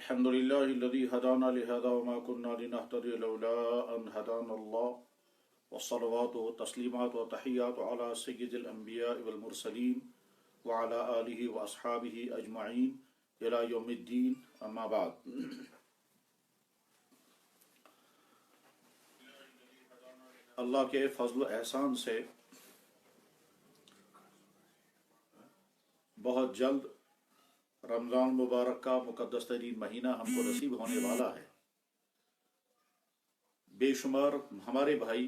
अल्हम्दुलिल्लाहिल्लज़ी हदाना लिहाज़ा वमा कुन्ना लिनहतदिया लौला अन हदानल्लाह वस्सलावातु वत्तस्लीमातु व तहिय्यातु अला सय्यिदिल अंबिया वल मुरसलीन व अला आलिहि व अस्हाबिहि अजमईन इला यौमिद्दीन अम्मा बाद। अल्लाह के फजल एहसान से बहुत जल्द रमज़ान मुबारक का मुक़द्दस तरीन महीना हमको नसीब होने वाला है। बेशुमार हमारे भाई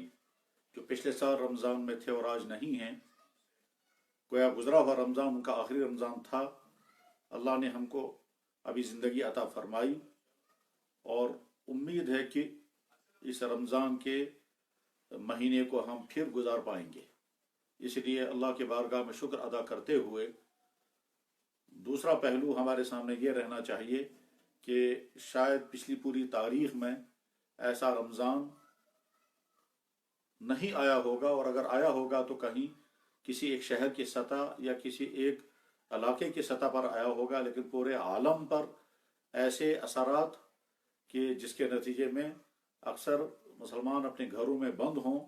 जो पिछले साल रमज़ान में थे और आज नहीं हैं, गोया गुज़रा हुआ रमज़ान उनका आखिरी रमज़ान था। अल्लाह ने हमको अभी ज़िंदगी अता फरमाई और उम्मीद है कि इस रमज़ान के महीने को हम फिर गुजार पाएंगे। इसलिए अल्लाह के बारगाह में शुक्र अदा करते हुए दूसरा पहलू हमारे सामने ये रहना चाहिए कि शायद पिछली पूरी तारीख में ऐसा रमज़ान नहीं आया होगा, और अगर आया होगा तो कहीं किसी एक शहर की सतह या किसी एक इलाके की सतह पर आया होगा, लेकिन पूरे आलम पर ऐसे असरात कि जिसके नतीजे में अक्सर मुसलमान अपने घरों में बंद हों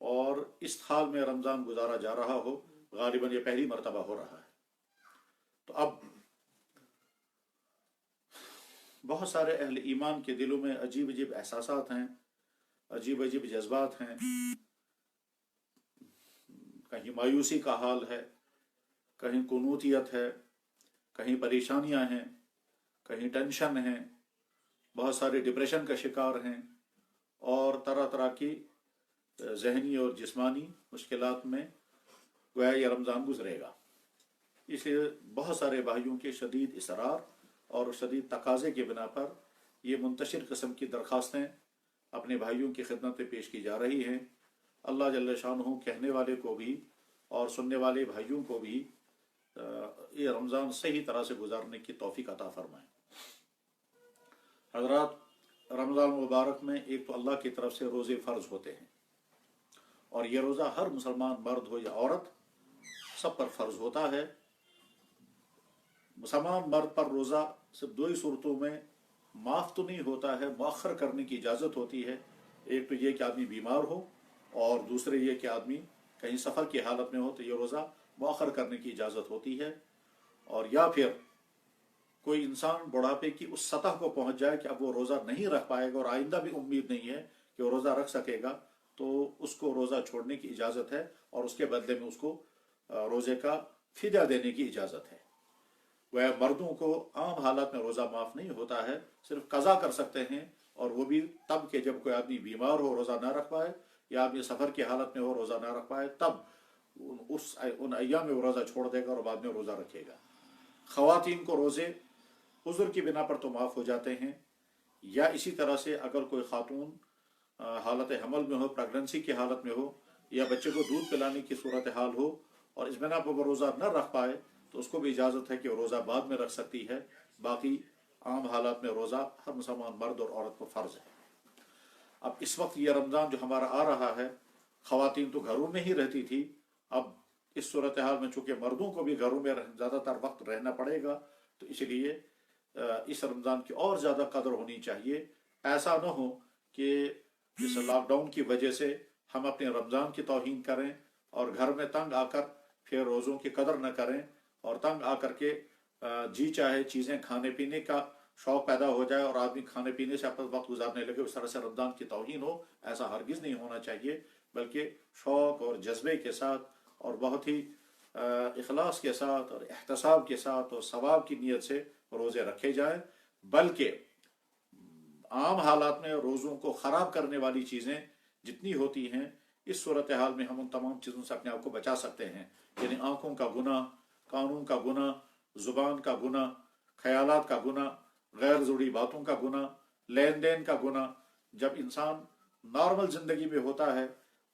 और इस हाल में रमज़ान गुजारा जा रहा हो। गालिबन ये पहली मरतबा हो रहा है। तो अब बहुत सारे अहले ईमान के दिलों में अजीब अजीब एहसासात हैं, अजीब अजीब जज्बात हैं। कहीं मायूसी का हाल है, कहीं कुनूतियत है, कहीं परेशानियां हैं, कहीं टेंशन है, बहुत सारे डिप्रेशन का शिकार हैं और तरह तरह की जहनी और जिस्मानी मुश्किलात में गोया ये रमज़ान गुजरेगा। इसलिए बहुत सारे भाइयों के शदीद इसरार और शदीद तकाज़े के बिना पर ये मुंतशिर किस्म की दरख्वास्तें अपने भाइयों की खिदमत में पेश की जा रही हैं। अल्लाह जल्ल शानहू कहने वाले को भी और सुनने वाले भाइयों को भी ये रमज़ान सही तरह से गुजारने की तौफीक अता फरमाएं। हज़रात, रमज़ान मुबारक में एक तो अल्लाह की तरफ से रोज़े फ़र्ज होते हैं और ये रोज़ा हर मुसलमान मर्द हो या औरत सब पर फ़र्ज होता है। मुसलमान मर्द पर रोज़ा सिर्फ दो ही सूरतों में माफ़ तो नहीं होता है, मुअख्खर करने की इजाज़त होती है। एक तो ये कि आदमी बीमार हो और दूसरे ये कि आदमी कहीं सफ़र की हालत में हो तो ये रोज़ा मुअख्खर करने की इजाज़त होती है। और या फिर कोई इंसान बुढ़ापे की उस सतह को पहुँच जाए कि अब वो रोज़ा नहीं रख पाएगा और आइंदा भी उम्मीद नहीं है कि वो रोज़ा रख सकेगा, तो उसको रोज़ा छोड़ने की इजाज़त है और उसके बदले में उसको रोज़े का फिद्या देने की इजाज़त है। वह मर्दों को आम हालत में रोज़ा माफ़ नहीं होता है, सिर्फ कज़ा कर सकते हैं, और वो भी तब के जब कोई आदमी बीमार हो रोज़ा ना रख पाए या आदमी सफ़र की हालत में हो रोज़ा ना रख पाए, तब उन अय्याम में वो रोज़ा छोड़ देगा और बाद में रोज़ा रखेगा। ख़वातीन को रोज़े उज़्र की बिना पर तो माफ़ हो जाते हैं, या इसी तरह से अगर कोई खातून हालत हमल में हो, प्रेगनेंसी की हालत में हो, या बच्चे को दूध पिलाने की सूरत हाल हो और इस बिना पर वो रोज़ा न रख पाए तो उसको भी इजाज़त है कि वो रोज़ा बाद में रख सकती है। बाकी आम हालात में रोज़ा हर मुसलमान मर्द और औरत को फ़र्ज़ है। अब इस वक्त ये रमज़ान जो हमारा आ रहा है, ख़वातीन तो घरों में ही रहती थी, अब इस सूरत हाल में चूँकि मर्दों को भी घरों में ज़्यादातर वक्त रहना पड़ेगा, तो इसलिए इस रमज़ान की और ज़्यादा कदर होनी चाहिए। ऐसा न हो कि इस लॉकडाउन की वजह से हम अपने रमज़ान की तौहीन करें और घर में तंग आकर फिर रोज़ों की कदर न करें और तंग आकर के जी चाहे चीज़ें खाने पीने का शौक़ पैदा हो जाए और आदमी खाने पीने से अपना वक्त गुजारने लगे, उस तरह से रमज़ान की तौहीन हो। ऐसा हरगिज़ नहीं होना चाहिए, बल्कि शौक़ और जज्बे के साथ और बहुत ही इखलास के साथ और एहतसाब के साथ और सवाब की नीयत से रोज़े रखे जाएं। बल्कि आम हालात में रोज़ों को ख़राब करने वाली चीज़ें जितनी होती हैं, इस सूरत हाल में हम उन तमाम चीज़ों से अपने आप को बचा सकते हैं। यानी आँखों का गुनाह, कानून का गुनाह, ज़ुबान का गुनाह, ख्यालात का गुनाह, गैर ज़रूरी बातों का गुनाह, लेन देन का गुनाह। जब इंसान नॉर्मल ज़िंदगी में होता है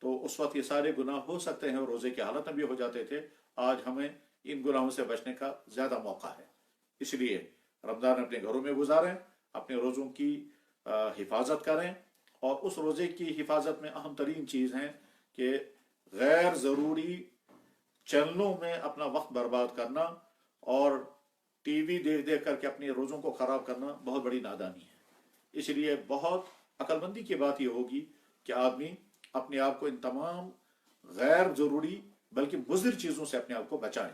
तो उस वक्त ये सारे गुनाह हो सकते हैं और रोज़े की हालत में भी हो जाते थे। आज हमें इन गुनाहों से बचने का ज़्यादा मौका है। इसलिए रमज़ान अपने घरों में गुजारें, अपने रोज़ों की हिफाजत करें, और उस रोज़े की हिफाजत में अहम तरीन चीज़ है कि गैर ज़रूरी चैनलों में अपना वक्त बर्बाद करना और टीवी देख देख करके अपने रोज़ों को ख़राब करना बहुत बड़ी नादानी है। इसलिए बहुत अक्लमंदी की बात यह होगी कि आदमी अपने आप को इन तमाम गैर ज़रूरी बल्कि मुज़िर चीज़ों से अपने आप को बचाएं।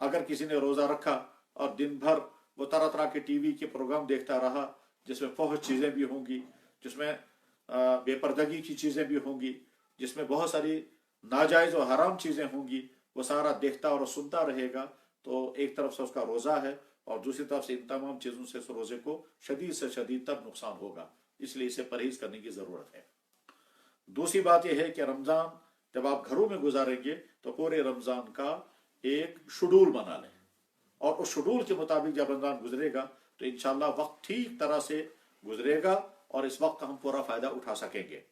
अगर किसी ने रोज़ा रखा और दिन भर वो तरह तरह के टीवी के प्रोग्राम देखता रहा, जिसमें फौज चीज़ें भी होंगी, जिसमें बेपर्दगी की चीज़ें भी होंगी, जिसमें बहुत सारी नाजायज़ और हराम चीज़ें होंगी, वो सारा देखता और सुनता रहेगा, तो एक तरफ से उसका रोज़ा है और दूसरी तरफ से इन तमाम चीज़ों से उस रोज़े को शदीद से शदीद तर नुकसान होगा। इसलिए इसे परहेज करने की ज़रूरत है। दूसरी बात यह है कि रमज़ान जब आप घरों में गुजारेंगे तो पूरे रमज़ान का एक शेड्यूल बना लें, और उस शेड्यूल के मुताबिक जब रमज़ान गुजरेगा तो इंशाअल्लाह वक्त ठीक तरह से गुजरेगा और इस वक्त का हम पूरा फ़ायदा उठा सकेंगे।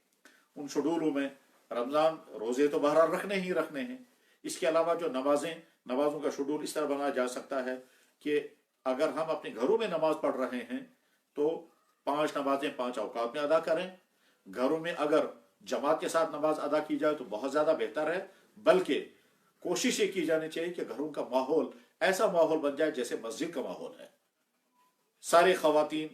उन शेड्यूलों में रमज़ान रोज़े तो बहरहाल रखने ही रखने हैं। इसके अलावा जो नमाज़ों का शेड्यूल इस तरह बनाया जा सकता है कि अगर हम अपने घरों में नमाज पढ़ रहे हैं तो 5 नमाजें 5 औकात में अदा करें। घरों में अगर जमात के साथ नमाज अदा की जाए तो बहुत ज़्यादा बेहतर है, बल्कि कोशिश ये की जानी चाहिए कि घरों का माहौल ऐसा माहौल बन जाए जैसे मस्जिद का माहौल है। सारे खवातीन,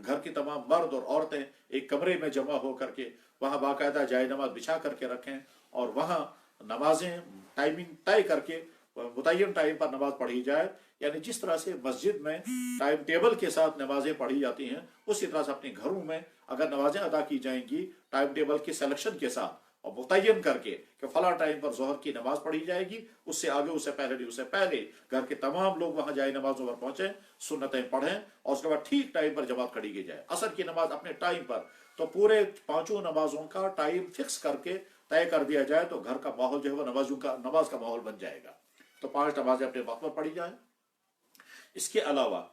घर की तमाम मर्द और औरतें एक कमरे में जमा हो करके वहाँ बाकायदा जाए नमाज बिछा करके रखें और वहाँ नमाजें टाइमिंग तय करके मुतय्यन टाइम पर नमाज पढ़ी जाए। यानी जिस तरह से मस्जिद में टाइम टेबल के साथ नमाजें पढ़ी जाती हैं, उसी तरह से अपने घरों में अगर नमाजें अदा की जाएंगी टाइम टेबल के सिलेक्शन के साथ और मुतय्यन करके कि फला टाइम पर जोहर की नमाज पढ़ी जाएगी, उससे आगे उससे पहले नहीं, उससे पहले घर के तमाम लोग वहां जाए नमाजों पर पहुंचे, सुन्नतें पढ़ें और उसके बाद ठीक टाइम पर जमात खड़ी की जाए। असर की नमाज अपने टाइम पर, तो पूरे 5 नमाजों का टाइम फिक्स करके तय कर दिया जाए तो घर का माहौल जो है वो नमाज का माहौल बन जाएगा। तो 5 नमाजें अपने वक्त पर पढ़ी जाए। इसके अलावा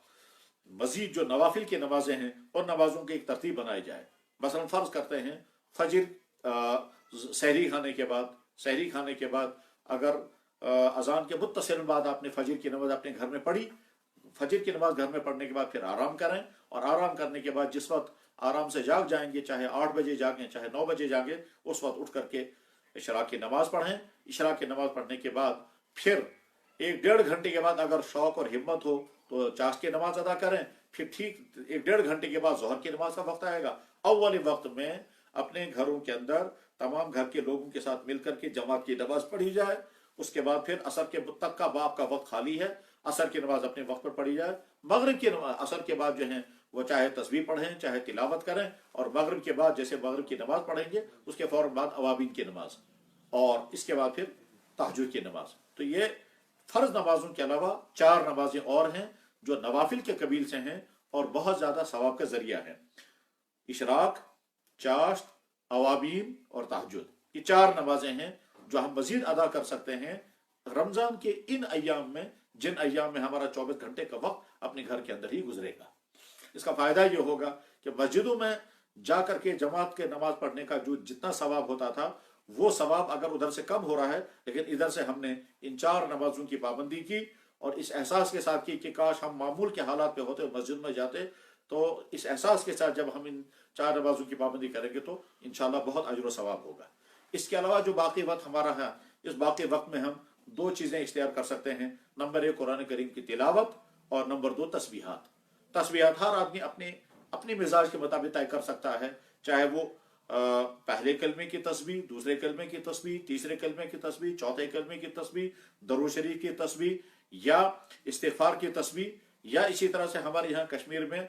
मजीद जो नवाफिल की नमाजें हैं और नमाजों की एक तरतीब बनाई जाए। मसलन फर्ज करते हैं फजर सहरी खाने के बाद अगर अजान के मुत्तसिल बाद आपने फजर की नमाज अपने घर में पढ़ी, फजर की नमाज घर में पढ़ने के बाद फिर आराम करें और आराम करने के बाद जिस वक्त आराम से जाग जाएंगे, चाहे 8 बजे जागें चाहे 9 बजे जागें, उस वक्त उठ करके इशराक की नमाज पढ़ें। इशराक की नमाज पढ़ने के बाद फिर 1-1.5 घंटे के बाद अगर शौक और हिम्मत हो तो चाश की नमाज अदा करें। फिर ठीक 1-1.5 घंटे के बाद जोहर की नमाज का वक्त आएगा। अव्वल वक्त में अपने घरों के अंदर तमाम घर के लोगों के साथ मिलकर के जमात की नमाज पढ़ी जाए। उसके बाद फिर असर के तक का बाप का वक्त खाली है, असर की नमाज अपने वक्त पर पढ़ी जाए। मगरिब की नमाज असर के बाद जो है वो चाहे तस्बीह पढ़ें चाहे तिलावत करें, और मगरिब के बाद जैसे मगरिब की नमाज पढ़ेंगे उसके फौरन बाद अवाबीन की नमाज और इसके बाद फिर तहज्जुद की नमाज। तो ये फर्ज नमाजों के अलावा 4 नमाजें और हैं जो नवाफिल के कबील से हैं और बहुत ज्यादा सवाब का जरिया है। इशराक, चाश्त, अवाबीन और तहज्जुद, ये 4 नमाजें हैं जो हम मजीद अदा कर सकते हैं रमजान के इन अय्याम में, जिन अय्याम में हमारा 24 घंटे का वक्त अपने घर के अंदर ही गुजरेगा। इसका फायदा ये होगा कि मस्जिदों में जाकर के जमात के नमाज पढ़ने का जो जितना सवाब होता था वो सवाब अगर उधर से कम हो रहा है, लेकिन इधर से हमने इन 4 नमाजों की पाबंदी की और इस एहसास के साथ की कि काश हम मामूल के हालात पे होते मस्जिद में जाते, तो इस एहसास के साथ जब हम इन 4 नमाजों की पाबंदी करेंगे तो इंशाल्लाह बहुत अजर व सवाब होगा। इसके अलावा जो बाकी वक्त हमारा है, इस बाकी वक्त में हम 2 चीजें इख्तियार कर सकते हैं। नंबर 1 कुरान करीम की तिलावत और नंबर 2 तस्बीहात। तस्बीहात हर आदमी अपने मिजाज के मुताबिक तय कर सकता है, चाहे वो पहले कलमे की तस्बीह, दूसरे कलमे की तस्बीह, तीसरे कलमे की तस्बीह, चौथे कलमे की तस्बीह, दरूद शरीफ की तस्बीह या इस्तिगफार की तस्बीह, या इसी तरह से हमारे यहाँ कश्मीर में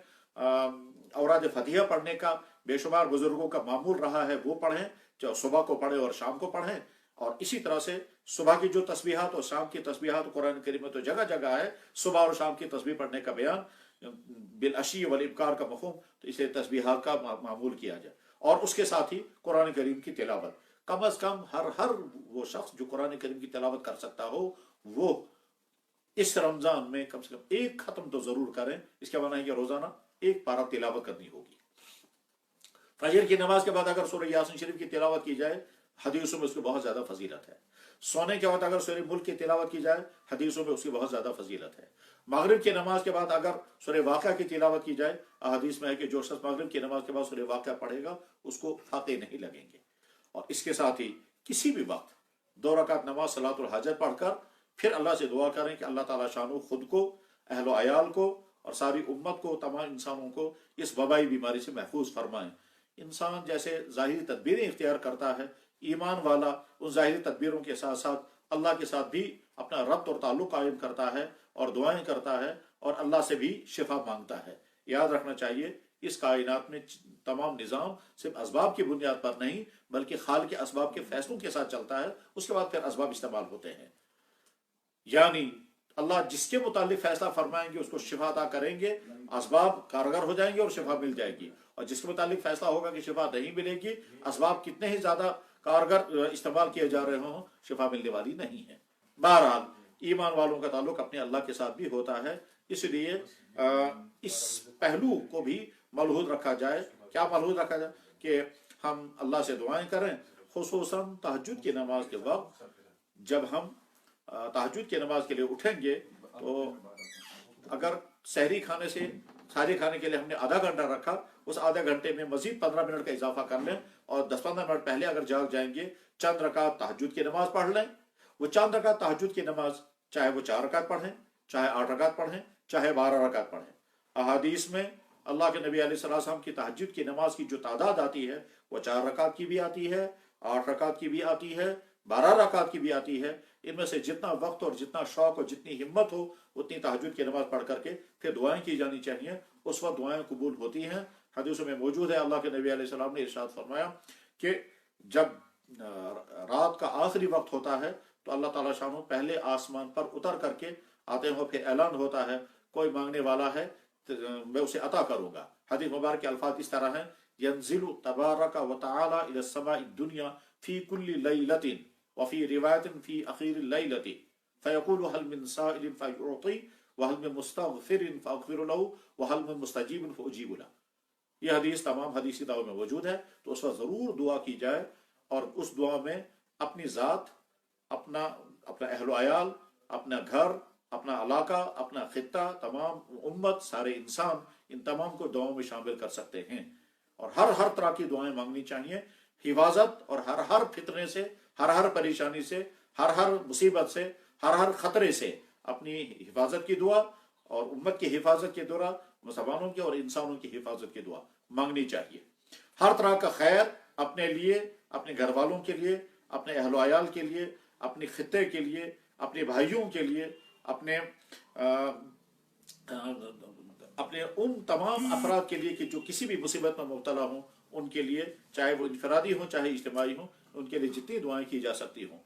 औराद फतिहा पढ़ने का बेशुमार बुजुर्गों का मामूल रहा है, वो पढ़ें, चाहे सुबह को पढ़े और शाम को पढ़ें। और इसी तरह से सुबह की जो तस्बीहात और शाम की तस्बीहात कुरान करीम में तो जगह जगह है सुबह और शाम की तस्बीह पढ़ने का बयान बिल अशी वल इब्कार का मफहूम, तो इसे तस्बीहात का मामूल किया जाए। और उसके साथ ही कुरान करीम की तिलावत, कम अज कम हर वो शख्स जो कुरान करीम की तिलावत कर सकता हो वो इस रमजान में कम से कम 1 खत्म तो जरूर करें। इसके माना है कि रोजाना 1 पारा तिलावत करनी होगी। फजर की नमाज के बाद अगर सूरह यासीन शरीफ की तिलावत की जाए, हदीसों में उसकी बहुत ज्यादा फजीलत है। सोने के बाद अगर सूरह मुल्क की तिलावत की जाए, हदीसों में उसकी बहुत ज्यादा फजीलत है। मगरिब की नमाज के बाद अगर सूरह वाक़िया की तिलावत की जाए, हदीस में है कि जो शख्स मगरिब की नमाज के बाद सूरह वाक़िया पढ़ेगा उसको फाते नहीं लगेंगे। और इसके साथ ही किसी भी वक्त 2 रकात नमाज सलातुल हाजत पढ़कर फिर अल्लाह से दुआ करें कि अल्लाह ताला शानो खुद को अहल व अयाल को और सारी उम्मत को, तमाम इंसानों को इस वबाई बीमारी से महफूज फरमाएं। इंसान जैसे ज़ाहिरी तदबीरें इख्तियार करता है, ईमान वाला उन ज़ाहिरी तदबीरों के साथ साथ अल्लाह के साथ भी अपना रब्त और ताल्लुक़ कायम करता है और दुआएं करता है और अल्लाह से भी शिफा मांगता है। याद रखना चाहिए, इस कायनात में तमाम निज़ाम सिर्फ असबाब की बुनियाद पर नहीं बल्कि खाल के असबाब के फैसलों के साथ चलता है, उसके बाद फिर असबाब इस्तेमाल होते हैं। यानी अल्लाह जिसके मुतालिक फैसला फरमाएंगे उसको शिफा अता करेंगे, असबाब कारगर हो जाएंगे और शिफा मिल जाएगी। और जिसके मुतालिक फैसला होगा कि शिफा नहीं मिलेगी, असबाब कितने ही ज्यादा कारगर इस्तेमाल किए जा रहे हों, शिफा मिलने वाली नहीं है। बहरहाल ईमान वालों का ताल्लुक अपने अल्लाह के साथ भी होता है, इसलिए इस पहलू को भी मलहूज रखा जाए। क्या मलहूज रखा जाए? कि हम अल्लाह से दुआएं करें, खुसूसन तहज्जुद की नमाज के वक्त। जब हम तहज्जुद की नमाज के लिए उठेंगे तो अगर सहरी खाने से सारी खाने के लिए हमने आधा घंटा रखा, उस आधे घंटे में मजीद 15 मिनट का इजाफा कर लें और 10-15 मिनट पहले अगर जाग जाएंगे, चंद रकात तहज्जुद की नमाज पढ़ लें। वो चंद रकात तहज्जुद की नमाज, चाहे वो 4 रकात पढ़ें, चाहे 8 रकात पढ़ें, चाहे 12 रकात पढ़ें। अहादीस में अल्लाह के नबी अलैहिस्सलाम की तहज्जुद की नमाज की जो तादाद आती है वो 4 रकात की भी आती है, 8 रकात की भी आती है, 12 रकात की भी आती है। इनमें से जितना वक्त और जितना शौक और जितनी हिम्मत हो उतनी तहज्जुद की नमाज पढ़ करके फिर दुआएं की जानी चाहिए। उस वक्त दुआएं कबूल होती हैं। हदीसों में मौजूद है, अल्लाह के नबी अलैहिस्सलाम ने इरशाद फरमाया कि जब रात का आखिरी वक्त होता है तो अल्लाह ताला शानो पहले आसमान पर उतर करके आते हो, फिर ऐलान होता है कोई मांगने वाला है तो मैं उसे अता करूंगा। हदीस मुबारक के अल्फाज इस तरह हैं, यंजिलु तबारक व तआला इला समाई दुनिया फी कुल्ली लैलतिन व फी रिवायतिन फी आखिर लैलति फयकुलु हल मिन साइलिन फयुअति व हल मिन मुस्तगफिरिन फअगफिरु लहु व हल मिन मुस्तजीबिन फउजीबु लहु। यह हदीस तमाम हदीसी किताबों में मौजूद है, तो उस वक्त जरूर दुआ की जाए और उस दुआ में अपनी ज़ात, अपना अहल अयाल, अपना घर, अपना इलाका, अपना खित्ता, तमाम उम्मत, सारे इंसान, इन तमाम को दुआओं में शामिल कर सकते हैं। और हर तरह की दुआएं मांगनी चाहिए, हिफाजत और हर फितने से, हर परेशानी से, हर मुसीबत से, हर खतरे से अपनी हिफाजत की दुआ और उम्मत की हिफाजत की दुआ, मुसलमानों की और इंसानों की हिफाजत की दुआ मांगनी चाहिए। हर तरह का खैर अपने लिए, अपने घर वालों के लिए, अपने अहल अयाल के लिए, अपने खित्ते के लिए, अपने भाइयों के लिए, अपने उन तमाम अफराद के लिए कि जो किसी भी मुसीबत में मुब्तला हों, उनके लिए, चाहे वो इनफरादी हों चाहे इज्तिमाई हों, उनके लिए जितनी दुआएं की जा सकती हों।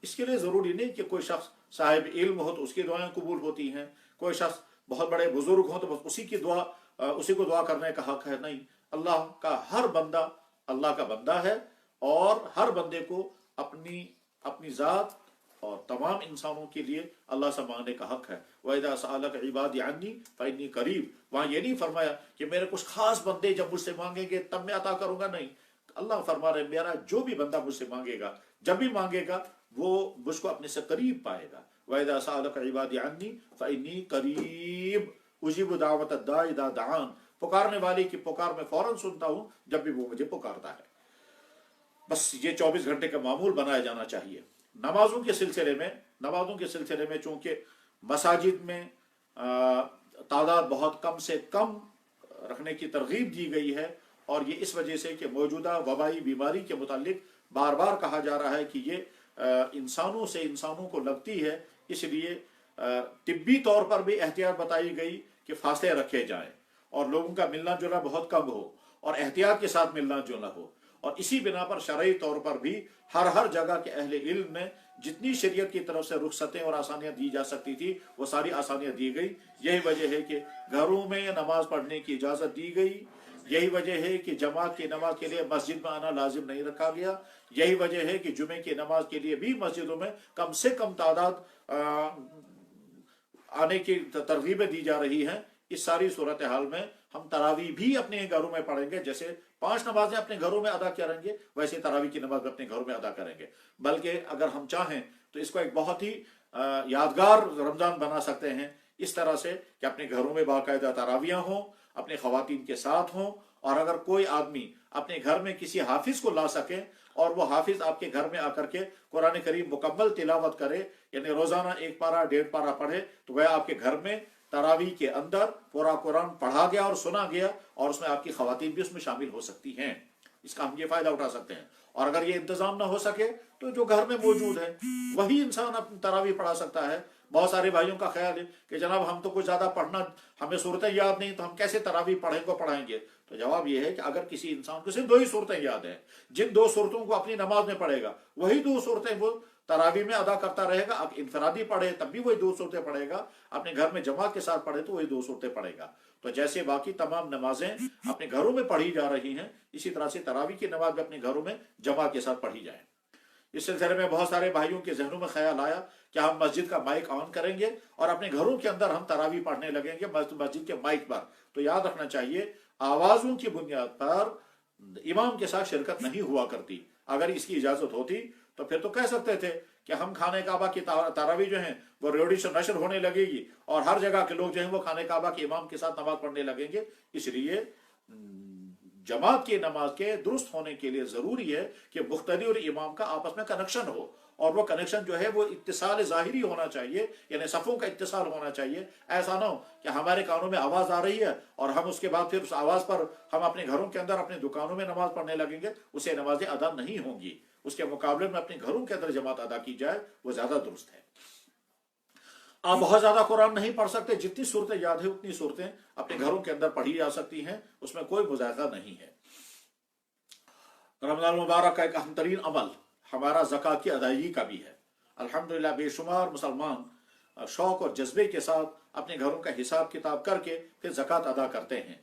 इसके लिए ज़रूरी नहीं कि कोई शख्स साहिब इल्म हो तो उसकी दुआएं कबूल होती हैं, कोई शख्स बहुत बड़े बुजुर्ग हो तो बस उसी को दुआ करने का हक है। नहीं, अल्लाह का हर बंदा अल्लाह का बंदा है और हर बंदे को अपनी ज़ात और तमाम इंसानों के लिए अल्लाह से मांगने का हक है। वइज़ा सअलक इबादी अन्नी फ़इन्नी करीब, वहाँ ये नहीं फरमाया कि मेरे कुछ खास बंदे जब मुझसे मांगेंगे तब मैं अता करूंगा, नहीं। अल्लाह फरमा रहे मेरा जो भी बंदा मुझसे मांगेगा, जब भी मांगेगा, वो मुझको अपने से करीब पाएगा। वइज़ा सअलक इबादी अन्नी फ़इन्नी करीब उजीबु दावत दाई इज़ा दआन, पुकारने वाले की पुकार मैं फौरन सुनता हूँ जब भी वो मुझे पुकारता है। बस ये 24 घंटे का मामूल बनाया जाना चाहिए। नमाजों के सिलसिले में चूंकि मसाजिद में तादाद बहुत कम से कम रखने की तरगीब दी गई है और ये इस वजह से कि मौजूदा वबाई बीमारी के मुतालिक बार बार कहा जा रहा है कि ये इंसानों से इंसानों को लगती है, इसलिए तिब्बी तौर पर भी एहतियात बताई गई कि फासले रखे जाएं और लोगों का मिलना जुलना बहुत कम हो और एहतियात के साथ मिलना जुलना हो। और इसी बिना पर शरई तौर पर भी हर जगह के अहले इल्म में जितनी शरीयत की तरफ से रुखसतें और आसानियां दी जा सकती थी वो सारी आसानियां दी गई। यही वजह है कि घरों में नमाज पढ़ने की इजाज़त दी गई, यही वजह है कि जमात की नमाज के लिए मस्जिद में आना लाजिम नहीं रखा गया, यही वजह है कि जुमे की नमाज के लिए भी मस्जिदों में कम से कम तादाद आने की तरगीबें दी जा रही हैं। इस सारी सूरत हाल में हम तरावी भी अपने घरों में पढ़ेंगे, जैसे 5 नमाजें अपने घरों में अदा करेंगे वैसे तरावी की नमाज अपने घरों में अदा करेंगे। बल्कि अगर हम चाहें तो इसको एक बहुत ही यादगार रमजान बना सकते हैं इस तरह से कि अपने घरों में बाकायदा तरावियां हों, अपने खवातीन के साथ हों, और अगर कोई आदमी अपने घर में किसी हाफिज को ला सके और वो हाफिज आपके घर में आकर के कुरान करीम मुकम्मल तिलावत करे, यानी रोजाना 1 पारा 1.5 पारा पढ़े, तो वह आपके घर में तरावी के अंदर पूरा कुरान पढ़ा गया और सुना गया, और उसमें आपकी खवातीन भी उसमें शामिल हो सकती हैं। इसका हम ये फायदा उठा सकते हैं। और अगर ये इंतजाम ना हो सके तो जो घर में मौजूद है वही इंसान अपनी तरावी पढ़ा सकता है। बहुत सारे भाइयों का ख्याल है कि जनाब हम तो कुछ ज्यादा पढ़ना, हमें सूरतें याद नहीं, तो हम कैसे तरावी पढ़ाएंगे। तो जवाब यह है कि अगर किसी इंसान को सिर्फ 2 ही सूरतें याद है, जिन 2 सूरतों को अपनी नमाज में पढ़ेगा वही 2 सूरतें वो तरावी में अदा करता रहेगा। अब इनफरादी पढ़े तब भी वही 2 सूरतें पढ़ेगा, अपने घर में जमात के साथ पढ़े तो वही 2 सूरतें पढ़ेगा। तो जैसे बाकी तमाम नमाजें अपने घरों में पढ़ी जा रही हैं, इसी तरह से तरावी की नमाज भी अपने घरों में जमात के साथ पढ़ी जाए। इस सिलसिले में बहुत सारे भाइयों के जहनों में ख्याल आया कि हम मस्जिद का माइक ऑन करेंगे और अपने घरों के अंदर हम तरावी पढ़ने लगेंगे मस्जिद के माइक पर। तो याद रखना चाहिए, आवाजों की बुनियाद पर इमाम के साथ शिरकत नहीं हुआ करती। अगर इसकी इजाजत होती तो फिर तो कह सकते थे कि हम खाने काबा की तरावी जो है वो रेडियो से नशर होने लगेगी और हर जगह के लोग जो है वो खाने काबा के इमाम के साथ नमाज पढ़ने लगेंगे। इसलिए जमात की नमाज के दुरुस्त होने के लिए जरूरी है कि मुख्तदी और इमाम का आपस में कनेक्शन हो, और वो कनेक्शन जो है वो इत्तिसाल ज़ाहिरी होना चाहिए, यानी सफ़ों का इत्तिसाल होना चाहिए। ऐसा ना हो कि हमारे कानों में आवाज़ आ रही है और हम उसके बाद फिर उस आवाज़ पर हम अपने घरों के अंदर अपनी दुकानों में नमाज पढ़ने लगेंगे, उससे नमाजें अदा नहीं होंगी। उसके मुकाबले में अपने घरों के अंदर जमात अदा की जाए वो ज़्यादा दुरुस्त है। आप बहुत ज्यादा कुरान नहीं पढ़ सकते, जितनी सूरतें याद है उतनी सूरतें अपने घरों के अंदर पढ़ी जा सकती हैं, उसमें कोई मुजाहिदा नहीं है। रमजान मुबारक का एक अहम तरीन अमल हमारा ज़कात की अदायगी का भी है। अल्हम्दुलिल्लाह बेशुमार मुसलमान शौक और जज्बे के साथ अपने घरों का हिसाब किताब करके फिर ज़कात अदा करते हैं।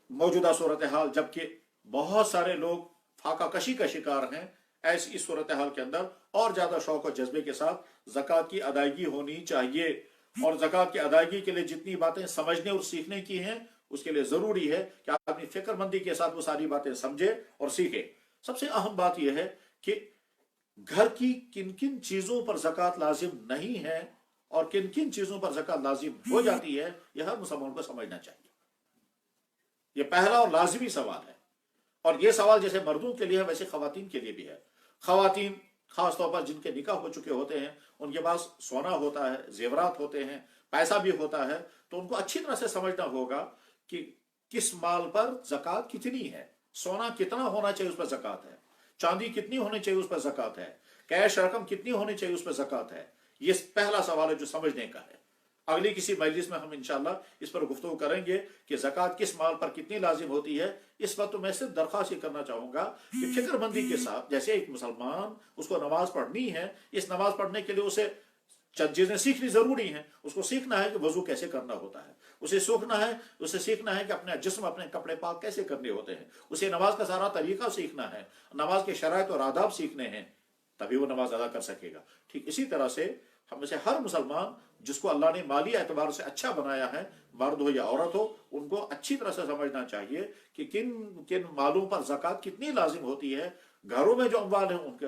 मौजूदा सूरत हाल जबकि बहुत सारे लोग फाका कशी का शिकार हैं, ऐसी इस सूरत हाल के अंदर और ज्यादा शौक और जज्बे के साथ ज़कात की अदायगी होनी चाहिए। और ज़कात की अदायगी के लिए जितनी बातें समझने और सीखने की हैं, उसके लिए जरूरी है कि आप अपनी फिक्रमंदी के साथ वो सारी बातें समझे और सीखे। सबसे अहम बात यह है कि घर की किन किन चीजों पर ज़कात लाजिम नहीं है और किन किन चीजों पर ज़कात लाजिम हो जाती है, यह हर मुसलमान को समझना चाहिए। यह पहला और लाजिमी सवाल है, और यह सवाल जैसे मर्दों के लिए है वैसे खवातीन के लिए भी है। खवातीन खासतौर पर जिनके निकाह हो चुके होते हैं, उनके पास सोना होता है, जेवरात होते हैं, पैसा भी होता है, तो उनको अच्छी तरह से समझना होगा कि किस माल पर ज़कात कितनी है, सोना कितना होना चाहिए उस पर ज़कात है, चांदी कितनी होनी चाहिए उस पर ज़कात है, कैश रकम कितनी होनी चाहिए उस पर ज़कात है। ये पहला सवाल है जो समझने का है। अगली किसी मजलिस में हम इंशाल्लाह इस पर गुफ्तगू करेंगे कि ज़कात किस माल पर कितनी लाजिम होती है। इस वक्त तो मैं सिर्फ दरख्वास्त ही करना चाहूंगा कि फिक्रमंदी के साथ, जैसे एक मुसलमान उसको नमाज पढ़नी है, इस नमाज पढ़ने के लिए उसे चंद चीजें सीखनी जरूरी हैं। उसको सीखना है कि वजू कैसे करना होता है, उसे सीखना है कि अपने जिस्म, अपने कपड़े पाक कैसे करने होते हैं, उसे नमाज का सारा तरीका सीखना है, नमाज के शराइत और आदाब सीखने हैं, तभी वो नमाज अदा कर सकेगा। ठीक इसी तरह से हम में से हर मुसलमान जिसको अल्लाह ने माली एतबार से अच्छा बनाया है, मर्द हो या औरत हो, उनको अच्छी तरह से समझना चाहिए कि किन किन मालों पर ज़कात कितनी लाजिम होती है। घरों में जो अमवाल है, उनके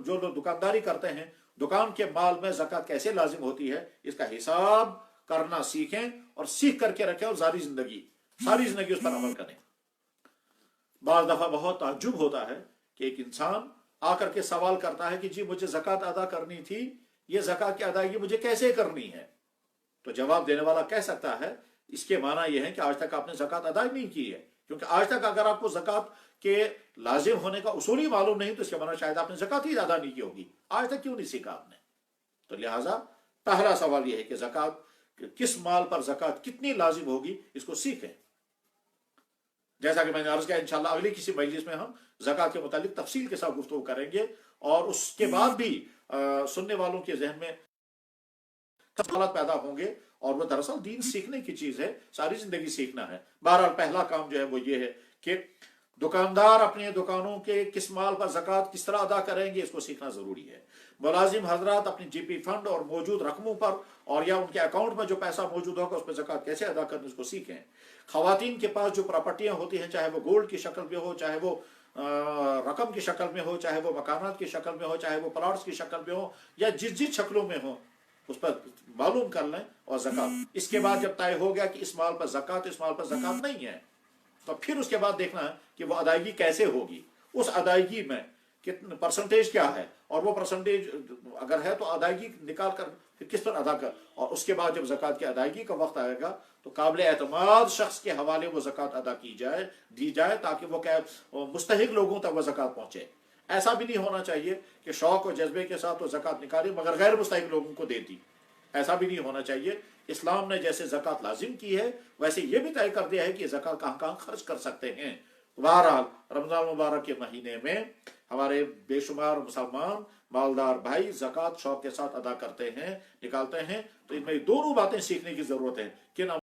जो लोग दुकानदारी करते हैं, दुकान के माल में ज़कात कैसे लाजिम होती है, इसका हिसाब करना सीखें और सीख करके रखें और सारी जिंदगी उस पर अमल करें। बाज़ दफा बहुत ताज्जुब होता है कि एक इंसान आकर के सवाल करता है कि जी मुझे ज़कात अदा करनी थी, ये ज़कात की अदायगी मुझे कैसे करनी है। तो जवाब देने वाला कह सकता है इसके माना यह है कि आज तक आपने ज़कात अदा नहीं की है, क्योंकि आज तक अगर आपको ज़कात के लाजिम होने का उसूल ही मालूम नहीं तो इसके माना शायद आपने ज़कात ही अदा नहीं की होगी। आज तक क्यों नहीं सीखा आपने। तो लिहाजा पहला सवाल यह है कि ज़कात किस माल पर ज़कात कितनी लाजिम होगी, इसको सीखें। जैसा कि मैंने अर्ज किया, इंशाल्लाह अगली किसी मजलिस में हम ज़कात के मुतालिक तफसील के साथ गुफ्तगू करेंगे, और उसके बाद भी सुनने वालों के जहन में सवाल पैदा होंगे, और वो दरअसल दीन सीखने की चीज है, सारी जिंदगी सीखना है। बहरहाल पहला काम जो है वो ये है कि दुकानदार अपने दुकानों के किस माल पर ज़कात किस तरह अदा करेंगे, इसको सीखना जरूरी है। मुलाजिम हजरात अपनी जीपी फंड और मौजूद रकमों पर और या उनके अकाउंट में जो पैसा मौजूद होगा उस पर ज़कात कैसे अदा करनी, उसको सीखें। खवातीन के पास जो प्रॉपर्टियां होती हैं, चाहे वो गोल्ड की शक्ल में हो, चाहे वो रकम की शक्ल में हो, चाहे वो मकानात की शक्ल में हो, चाहे वो प्लॉट्स की शक्ल में हो, या जिस शक्लों में हो, उस पर मालूम कर लें और ज़कात। इसके बाद जब तय हो गया कि इस माल पर ज़कात, इस माल पर ज़कात नहीं है, तो फिर उसके बाद देखना है कि वो अदायगी कैसे होगी, उस अदायगी में कितने परसेंटेज क्या है, और वो परसेंटेज अगर है तो अदायगी निकाल कर پھر کس پر ادا کر، اور اس کے بعد جب زکوٰۃ کی ادائیگی کا وقت آئے گا تو قابل اعتماد شخص کے حوالے وہ زکوٰۃ ادا دی جائے تاکہ وہ مستحق لوگوں تک وہ زکوٰۃ پہنچے۔ ایسا بھی نہیں ہونا چاہیے کہ شوق و جذبے کے ساتھ وہ زکوٰۃ نکالی مگر غیر مستحق لوگوں کو دیتی، ایسا بھی نہیں ہونا چاہیے۔ اسلام نے جیسے زکوٰۃ لازم کی ہے ویسے یہ بھی طے کر دیا ہے کہ زکوٰۃ کہاں کہاں خرچ کر سکتے ہیں۔ بہرحال رمضان مبارک کے مہینے میں ہمارے بے شمار مسلمان مالدار بھائی زکوٰۃ شوق کے ساتھ ادا کرتے ہیں، نکالتے ہیں، تو ان میں دونوں باتیں سیکھنے کی ضرورت ہے کہ